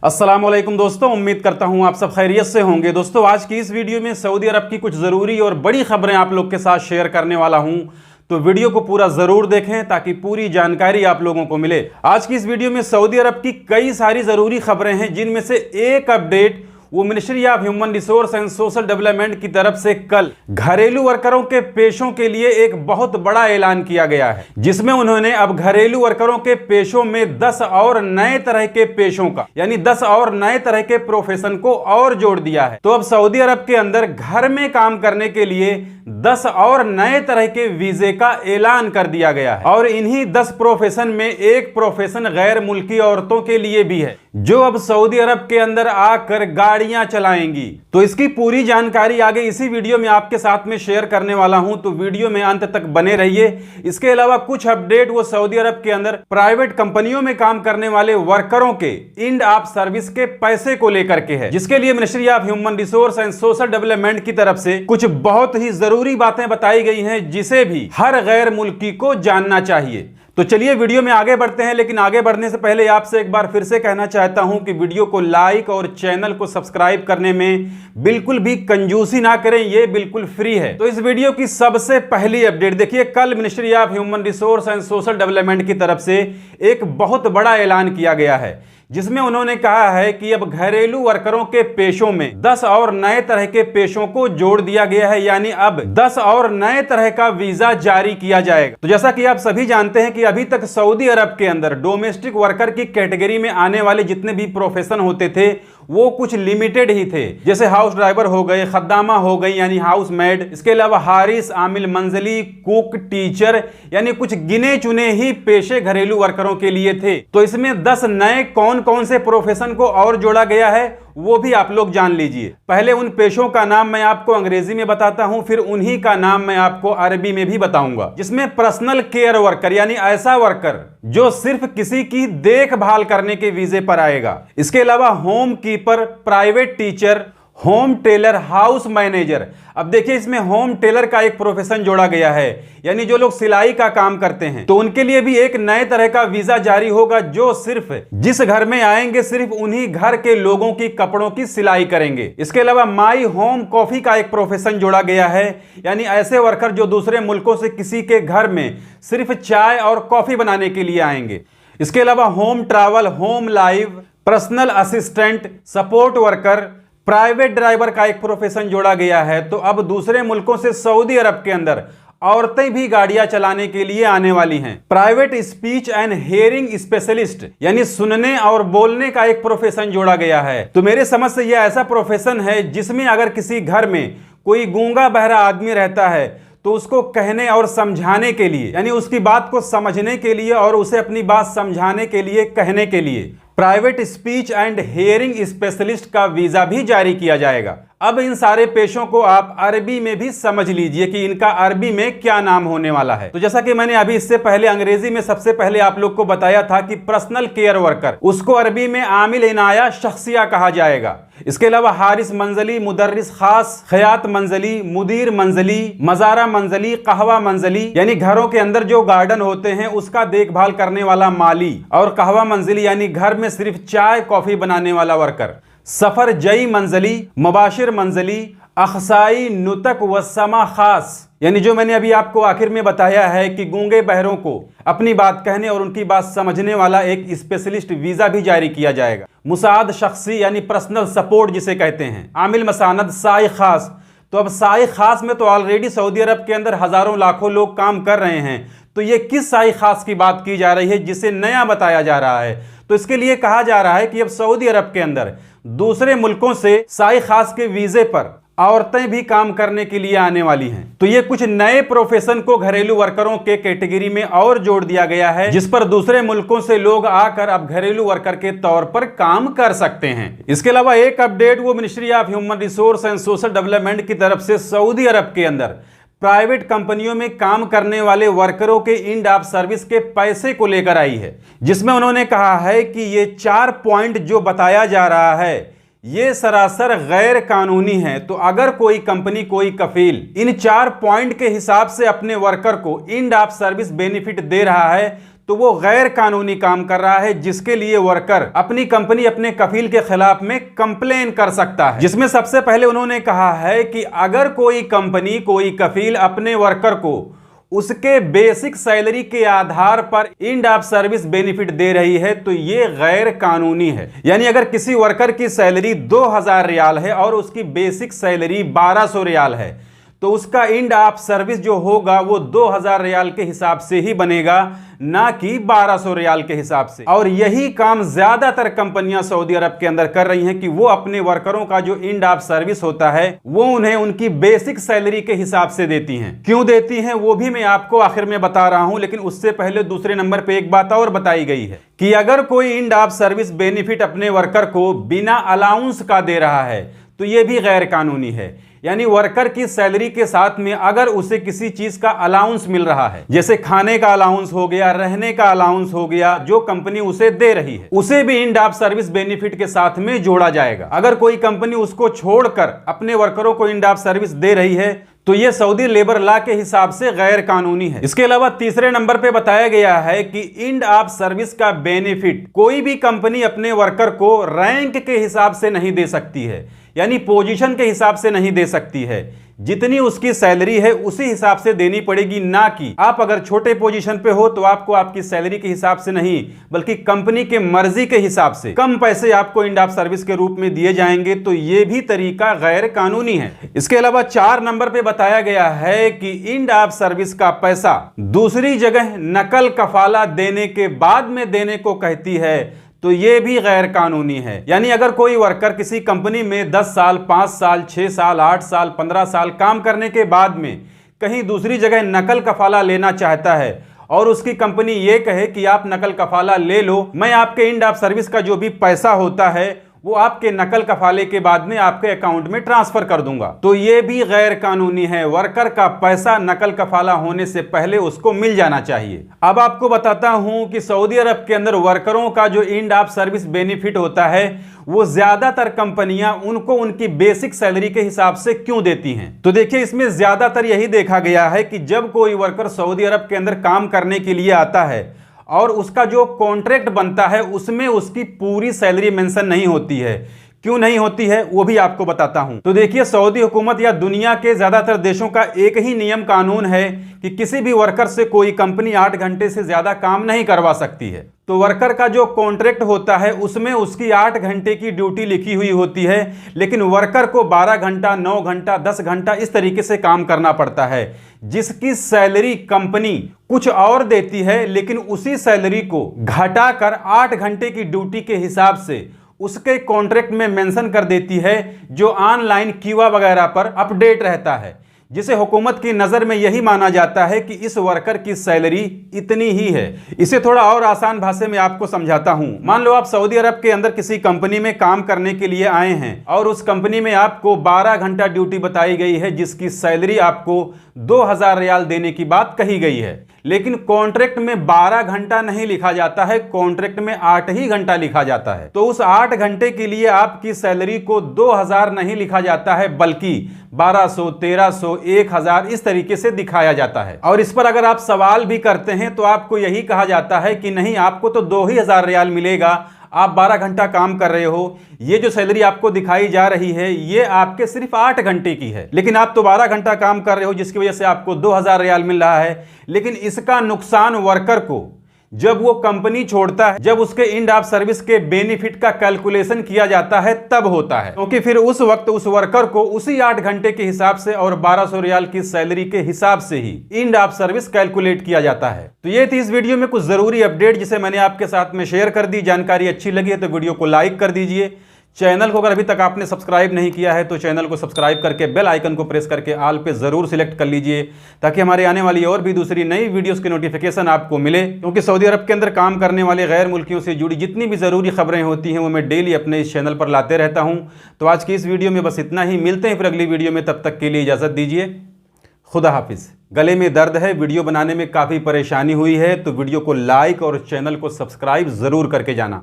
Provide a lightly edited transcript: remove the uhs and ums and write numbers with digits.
अस्सलाम वालेकुम दोस्तों, उम्मीद करता हूं आप सब खैरियत से होंगे। दोस्तों, आज की इस वीडियो में सऊदी अरब की कुछ ज़रूरी और बड़ी खबरें आप लोग के साथ शेयर करने वाला हूं, तो वीडियो को पूरा ज़रूर देखें ताकि पूरी जानकारी आप लोगों को मिले। आज की इस वीडियो में सऊदी अरब की कई सारी ज़रूरी खबरें हैं, जिनमें से एक अपडेट वो ministry of human resource and social development की तरफ से कल घरेलू वर्करों के पेशों के लिए एक बहुत बड़ा ऐलान किया गया है, जिसमें उन्होंने अब घरेलू वर्करों के पेशों में 10 और नए तरह के पेशों का यानी 10 और नए तरह के प्रोफेशन को और जोड़ दिया है। तो अब सऊदी अरब के अंदर घर में काम करने के लिए 10 और नए तरह के वीजे का ऐलान कर दिया गया है, और इन्हीं 10 प्रोफेशन में एक प्रोफेशन गैर मुल्की औरतों के लिए भी है, जो अब सऊदी अरब के अंदर आकर गाड़ियां चलाएंगी। तो इसकी पूरी जानकारी आगे इसी वीडियो में आपके साथ में शेयर करने वाला हूं, तो वीडियो में अंत तक बने रहिए। इसके अलावा कुछ अपडेट वो सऊदी अरब के अंदर प्राइवेट कंपनियों में काम करने वाले वर्करों के एंड ऑफ सर्विस के पैसे को लेकर के है, जिसके लिए ministry of human resource and social development की तरफ से कुछ बहुत ही जरूरी बातें बताई गई हैं, जिसे भी हर गैर मुल्की को जानना चाहिए। तो चलिए वीडियो में आगे बढ़ते हैं, लेकिन आगे बढ़ने से पहले आपसे एक बार फिर से कहना चाहता हूं कि वीडियो को लाइक और चैनल को सब्सक्राइब करने में बिल्कुल भी कंजूसी ना करें, ये बिल्कुल फ्री है। तो इस वीडियो की सबसे पहली अपडेट देखिए, कल ministry of human resource and social development की तरफ से एक बहुत बड़ा ऐलान किया गया है, जिसमें उन्होंने कहा है कि अब घरेलू वर्करों के पेशों में 10 और नए तरह के पेशों को जोड़ दिया गया है, यानी अब 10 और नए तरह का वीजा जारी किया जाएगा। तो जैसा कि आप सभी जानते हैं कि अभी तक सऊदी अरब के अंदर डोमेस्टिक वर्कर की कैटेगरी में आने वाले जितने भी प्रोफेशन होते थे वो कुछ लिमिटेड ही थे, जैसे हाउस ड्राइवर हो गए, खद्दामा हो गई यानी हाउस मेड, इसके अलावा हारिस, आमिल मंजली, कुक, टीचर, यानी कुछ गिने चुने ही पेशे घरेलू वर्करों के लिए थे। तो इसमें 10 नए कौन कौन से प्रोफेशन को और जोड़ा गया है वो भी आप लोग जान लीजिए। पहले उन पेशों का नाम मैं आपको अंग्रेजी में बताता हूं, फिर उन्हीं का नाम मैं आपको अरबी में भी बताऊंगा। जिसमें पर्सनल केयर वर्कर यानी ऐसा वर्कर जो सिर्फ किसी की देखभाल करने के वीजे पर आएगा, इसके अलावा home keeper, private teacher, home tailor, house manager. अब देखिए, इसमें होम टेलर का एक प्रोफेशन जोड़ा गया है, यानी जो लोग सिलाई का काम करते हैं, तो उनके लिए भी एक नए तरह का वीजा जारी होगा, जो सिर्फ जिस घर में आएंगे सिर्फ उन्हीं घर के लोगों की कपड़ों की सिलाई करेंगे। इसके अलावा माई होम कॉफी का एक प्रोफेशन जोड़ा गया है, यानी ऐसे वर्कर जो दूसरे मुल्कों से किसी के घर में सिर्फ चाय और कॉफी बनाने के लिए आएंगे। इसके अलावा home travel, home live, personal assistant, support worker, private driver का एक प्रोफेशन जोड़ा गया है। तो अब दूसरे मुल्कों से सऊदी अरब के अंदर औरतें भी गाड़ियां चलाने के लिए आने वाली हैं। Private speech and hearing specialist यानी सुनने और बोलने का एक प्रोफेशन जोड़ा गया है। तो मेरे समझ से यह ऐसा प्रोफेशन है जिसमें अगर किसी घर में कोई गूंगा बहरा आदमी रहता है तो उसको कहने और समझाने के लिए, यानी उसकी बात को समझने के लिए और उसे अपनी बात समझाने के लिए, कहने के लिए private speech and hearing specialist का वीजा भी जारी किया जाएगा। अब इन सारे पेशों को आप अरबी में भी समझ लीजिए कि इनका अरबी में क्या नाम होने वाला है। तो जैसा कि मैंने अभी इससे पहले अंग्रेजी में सबसे पहले आप लोग को बताया था कि पर्सनल केयर वर्कर, उसको अरबी में आमिल इनाया शख्सिया कहा जाएगा। इसके अलावा हारिस मंजली, मुदर्रिस खास, खयात मंजली, मुदीर मंजली, मजारा मंजली, कहवा मंजली यानी घरों के अंदर जो गार्डन होते हैं उसका देखभाल करने वाला माली, और कहवा मंजली यानी घर में सिर्फ चाय कॉफी बनाने वाला वर्कर, सफर जई मंजली, मुबाशिर मंजली, अखसाई, नुतक व समा खास यानी जो मैंने अभी आपको आखिर में बताया है कि गूंगे बहरों को अपनी बात कहने और उनकी बात समझने वाला एक स्पेशलिस्ट वीजा भी जारी किया जाएगा। मुसाद शख्सी यानी पर्सनल सपोर्ट जिसे कहते हैं, आमिल मसानद, साई खास। तो अब साई खास में तो ऑलरेडी सऊदी अरब के अंदर हजारों लाखों लोग काम कर रहे हैं, तो ये किस साई खास की बात की जा रही है जिसे नया बताया जा रहा है? तो इसके लिए कहा जा रहा है कि अब सऊदी अरब के अंदर दूसरे मुल्कों से साई खास के वीजे पर औरतें भी काम करने के लिए आने वाली हैं। तो ये कुछ नए प्रोफेशन को घरेलू वर्करों के कैटेगरी में और जोड़ दिया गया है, जिस पर दूसरे मुल्कों से लोग आकर अब घरेलू वर्कर के तौर पर काम कर सकते हैं। इसके अलावा एक अपडेट वो ministry of human resource and social development की तरफ से सऊदी अरब के अंदर प्राइवेट कंपनियों में काम करने वाले वर्करों के एंड ऑफ सर्विस के पैसे को लेकर आई है, जिसमें उन्होंने कहा है कि ये 4 पॉइंट जो बताया जा रहा है ये सरासर गैर कानूनी है। तो अगर कोई कंपनी, कोई कफील इन 4 पॉइंट के हिसाब से अपने वर्कर को एंड ऑफ सर्विस बेनिफिट दे रहा है तो वो गैर कानूनी काम कर रहा है, जिसके लिए वर्कर अपनी कंपनी अपने कफील के खिलाफ में कंप्लेन कर सकता है। जिसमें सबसे पहले उन्होंने कहा है कि अगर कोई कंपनी, कोई कफील अपने वर्कर को उसके बेसिक सैलरी के आधार पर एंड ऑफ सर्विस बेनिफिट दे रही है तो ये गैर कानूनी है। यानी अगर किसी वर्कर की सैलरी 2000 रियाल है और उसकी बेसिक सैलरी 1200 रियाल है, तो उसका एंड ऑफ सर्विस जो होगा वो 2000 रियाल के हिसाब से ही बनेगा, ना कि 1200 रियाल के हिसाब से। और यही काम ज्यादातर कंपनियां सऊदी अरब के अंदर कर रही हैं कि वो अपने वर्करों का जो एंड ऑफ सर्विस होता है वो उन्हें उनकी बेसिक सैलरी के हिसाब से देती हैं। क्यों देती हैं वो भी मैं आपको आखिर में बता रहा हूं, लेकिन उससे पहले दूसरे नंबर पे एक बात और बताई गई है कि अगर कोई एंड ऑफ सर्विस बेनिफिट अपने वर्कर को बिना अलाउंस का दे रहा है तो यह भी गैर कानूनी है। यानी वर्कर की सैलरी के साथ में अगर उसे किसी चीज का अलाउंस मिल रहा है, जैसे खाने का अलाउंस हो गया, रहने का अलाउंस हो गया, जो कंपनी उसे दे रही है, उसे भी एंड ऑफ सर्विस बेनिफिट के साथ में जोड़ा जाएगा। अगर कोई कंपनी उसको छोड़कर अपने वर्करों को एंड ऑफ सर्विस दे रही है तो यह सऊदी लेबर लॉ के हिसाब से गैर कानूनी है। इसके अलावा तीसरे नंबर पे बताया गया है कि एंड ऑफ सर्विस का बेनिफिट कोई भी कंपनी अपने वर्कर को रैंक के हिसाब से नहीं दे सकती है, यानी पोजीशन के हिसाब से नहीं दे सकती है। जितनी उसकी सैलरी है उसी हिसाब से देनी पड़ेगी, ना कि आप अगर छोटे पोजीशन पे हो तो आपको आपकी सैलरी के हिसाब से नहीं बल्कि कंपनी के मर्जी के हिसाब से कम पैसे आपको एंड ऑफ सर्विस के रूप में दिए जाएंगे, तो यह भी तरीका गैर कानूनी है। इसके अलावा 4 नंबर पे बताया गया है कि एंड ऑफ सर्विस का पैसा दूसरी जगह नकल कफाला देने के बाद में देने को कहती है, तो ये भी गैर कानूनी है। यानी अगर कोई वर्कर किसी कंपनी में 10 साल, 5 साल, 6 साल, 8 साल, 15 साल काम करने के बाद में कहीं दूसरी जगह नकल कफाला लेना चाहता है और उसकी कंपनी ये कहे कि आप नकल कफाला ले लो, मैं आपके एंड ऑफ सर्विस का जो भी पैसा होता है वो आपके नकल कफाले के बाद में आपके अकाउंट में ट्रांसफर कर दूंगा, तो ये भी गैर कानूनी है। वर्कर का पैसा नकल कफाला होने से पहले उसको मिल जाना चाहिए। अब आपको बताता हूं कि सऊदी अरब के अंदर वर्करों का जो एंड ऑफ सर्विस बेनिफिट होता है वो ज्यादातर कंपनियां उनको उनकी बेसिक सैलरी के हिसाब से क्यों देती हैं। तो देखिए, इसमें ज्यादातर यही देखा गया है कि जब कोई वर्कर सऊदी अरब के अंदर काम करने के लिए आता है और उसका जो कॉन्ट्रैक्ट बनता है उसमें उसकी पूरी सैलरी मेंशन नहीं होती है। क्यों नहीं होती है वो भी आपको बताता हूं। तो देखिए, सऊदी हुकूमत या दुनिया के ज्यादातर देशों का एक ही नियम कानून है कि किसी भी वर्कर से कोई कंपनी 8 घंटे से ज्यादा काम नहीं करवा सकती है। तो वर्कर का जो कॉन्ट्रैक्ट होता है उसमें उसकी 8 घंटे की ड्यूटी लिखी हुई होती है, लेकिन वर्कर को 12 घंटा, 9 घंटा, 10 घंटा इस तरीके से काम करना पड़ता है, जिसकी सैलरी कंपनी कुछ और देती है, लेकिन उसी सैलरी को घटाकर 8 घंटे की ड्यूटी के हिसाब से उसके कॉन्ट्रैक्ट में मेंशन कर देती है, जो ऑनलाइन क्यूआ वगैरह पर अपडेट रहता है, जिसे हुकूमत की नज़र में यही माना जाता है कि इस वर्कर की सैलरी इतनी ही है। इसे थोड़ा और आसान भाषा में आपको समझाता हूं। मान लो आप सऊदी अरब के अंदर किसी कंपनी में काम करने के लिए आए हैं और उस कंपनी में आपको 12 घंटा ड्यूटी बताई गई है, जिसकी सैलरी आपको 2000 रियाल देने की बात कही गई है, लेकिन कॉन्ट्रैक्ट में 12 घंटा नहीं लिखा जाता है, कॉन्ट्रैक्ट में 8 ही घंटा लिखा जाता है। तो उस 8 घंटे के लिए आपकी सैलरी को 2000 नहीं लिखा जाता है, बल्कि 1200, 1300, 1000 इस तरीके से दिखाया जाता है। और इस पर अगर आप सवाल भी करते हैं तो आपको यही कहा जाता है कि नहीं, आपको तो 2000 रियाल मिलेगा, आप 12 घंटा काम कर रहे हो, ये जो सैलरी आपको दिखाई जा रही है ये आपके सिर्फ 8 घंटे की है, लेकिन आप तो 12 घंटा काम कर रहे हो, जिसकी वजह से आपको 2000 रियाल मिल रहा है। लेकिन इसका नुकसान वर्कर को जब वो कंपनी छोड़ता है, जब उसके एंड ऑफ सर्विस के बेनिफिट का कैलकुलेशन किया जाता है तब होता है, क्योंकि फिर उस वक्त उस वर्कर को उसी 8 घंटे के हिसाब से और 1200 रियाल की सैलरी के हिसाब से ही एंड ऑफ सर्विस कैलकुलेट किया जाता है। तो ये थी इस वीडियो में कुछ जरूरी अपडेट जिसे मैंने आपके साथ में शेयर कर दी। जानकारी अच्छी लगी है तो वीडियो को लाइक कर दीजिए। चैनल को अगर अभी तक आपने सब्सक्राइब नहीं किया है तो चैनल को सब्सक्राइब करके बेल आइकन को प्रेस करके ऑल पे जरूर सिलेक्ट कर लीजिए, ताकि हमारे आने वाली और भी दूसरी नई वीडियोस की नोटिफिकेशन आपको मिले। क्योंकि सऊदी अरब के अंदर काम करने वाले गैर मुल्कियों से जुड़ी जितनी भी ज़रूरी खबरें होती हैं वो मैं डेली अपने इस चैनल पर लाते रहता हूँ। तो आज की इस वीडियो में बस इतना ही, मिलते हैं फिर अगली वीडियो में, तब तक के लिए इजाज़त दीजिए। खुदा हाफिज़। गले में दर्द है, वीडियो बनाने में काफ़ी परेशानी हुई है, तो वीडियो को लाइक और चैनल को सब्सक्राइब ज़रूर करके जाना।